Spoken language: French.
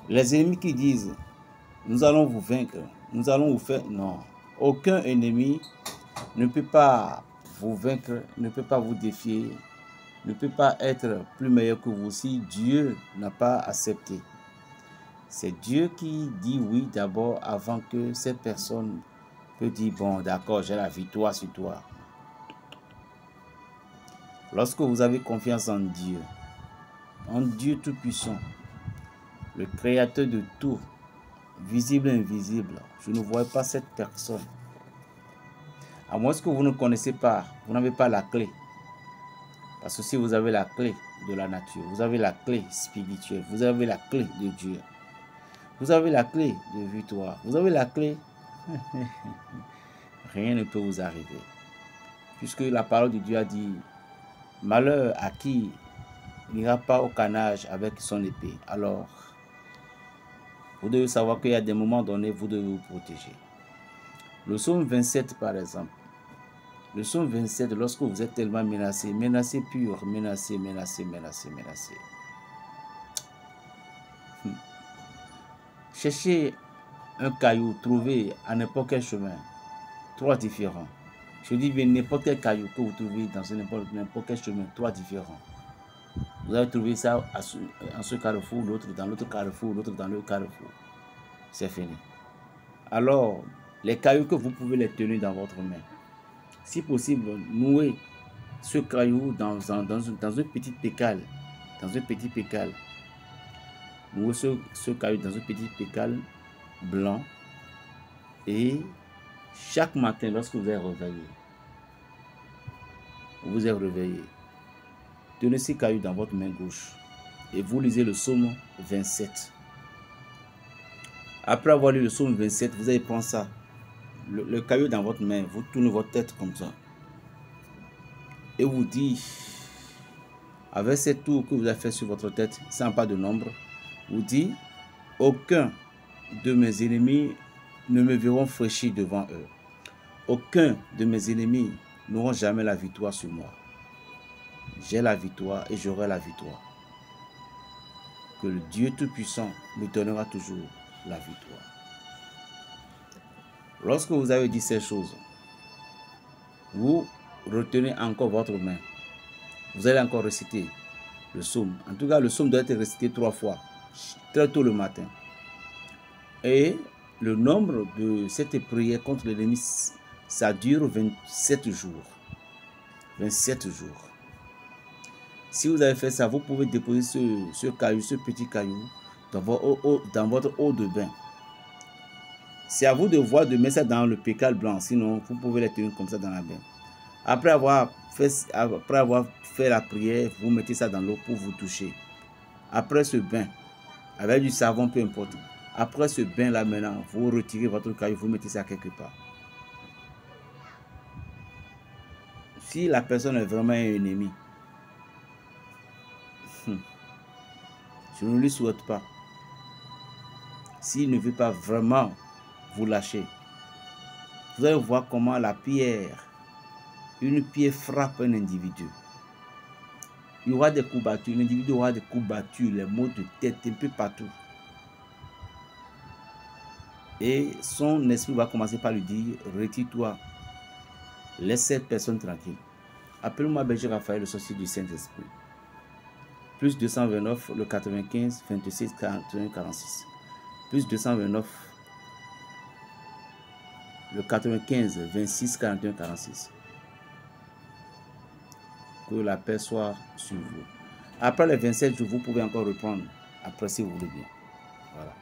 Les ennemis qui disent, nous allons vous vaincre, nous allons vous faire... Non, aucun ennemi ne peut pas vous vaincre, ne peut pas vous défier, ne peut pas être plus meilleur que vous si Dieu n'a pas accepté. C'est Dieu qui dit oui d'abord avant que cette personne peut dire, bon d'accord, j'ai la victoire sur toi. Lorsque vous avez confiance en Dieu Tout-Puissant, le Créateur de tout, visible et invisible, je ne vois pas cette personne. À moins que vous ne connaissez pas, vous n'avez pas la clé. Parce que si vous avez la clé de la nature, vous avez la clé spirituelle, vous avez la clé de Dieu, vous avez la clé de victoire, vous avez la clé, rien ne peut vous arriver. Puisque la parole de Dieu a dit, malheur à qui n'ira pas au canage avec son épée. Alors, vous devez savoir qu'il y a des moments donnés, vous devez vous protéger. Le psaume 27, par exemple. Le psaume 27, lorsque vous êtes tellement menacé, menacé pur, menacé. Cherchez un caillou, trouvez à n'importe quel chemin, trois différents. Je dis bien n'importe quel caillou que vous trouvez dans n'importe quel chemin, trois différents. Vous allez trouver ça en ce carrefour, l'autre dans l'autre carrefour, l'autre dans l'autre carrefour. C'est fini. Alors, les cailloux que vous pouvez les tenir dans votre main. Si possible, nouez ce caillou dans un petit pécale. Dans un petit pécale. Nouez ce caillou dans un petit pécale blanc. Et chaque matin, lorsque vous êtes réveillé, tenez ces cailloux dans votre main gauche. Et vous lisez le psaume 27. Après avoir lu le psaume 27, vous allez prendre ça. Le caillou dans votre main, vous tournez votre tête comme ça. Et vous dites, avec cette tour que vous avez fait sur votre tête, sans pas de nombre, vous dites, aucun de mes ennemis ne me verront fléchir devant eux. Aucun de mes ennemis n'auront jamais la victoire sur moi. J'ai la victoire et j'aurai la victoire. Que le Dieu Tout-Puissant me donnera toujours la victoire. Lorsque vous avez dit ces choses, vous retenez encore votre main. Vous allez encore réciter le psaume. En tout cas, le psaume doit être récité 3 fois, très tôt le matin. Et le nombre de cette prière contre l'ennemi, ça dure 27 jours. 27 jours. Si vous avez fait ça, vous pouvez déposer ce caillou, ce petit caillou, dans votre eau de bain. C'est à vous de voir de mettre ça dans le pécale blanc, sinon vous pouvez les tenir comme ça dans la bain. Après avoir fait la prière, vous mettez ça dans l'eau pour vous toucher. Après ce bain, avec du savon, peu importe. Après ce bain là maintenant, vous retirez votre caillou, vous mettez ça quelque part. Si la personne est vraiment un ennemi, je ne lui souhaite pas. S'il ne veut pas vraiment vous lâcher, vous allez voir comment la pierre, une pierre frappe un individu. Il y aura des coups battus, l'individu aura des coups battus, les maux de tête, un peu partout. Et son esprit va commencer par lui dire, retire-toi, laisse cette personne tranquille. Appelle-moi Berger Raphaël, le sorcier du Saint-Esprit. Plus 229, le 95, 26, 41, 46. Plus 229, le 95, 26, 41, 46. Que la paix soit sur vous. Après les 27 jours, vous pouvez encore reprendre. Après, si vous voulez bien. Voilà.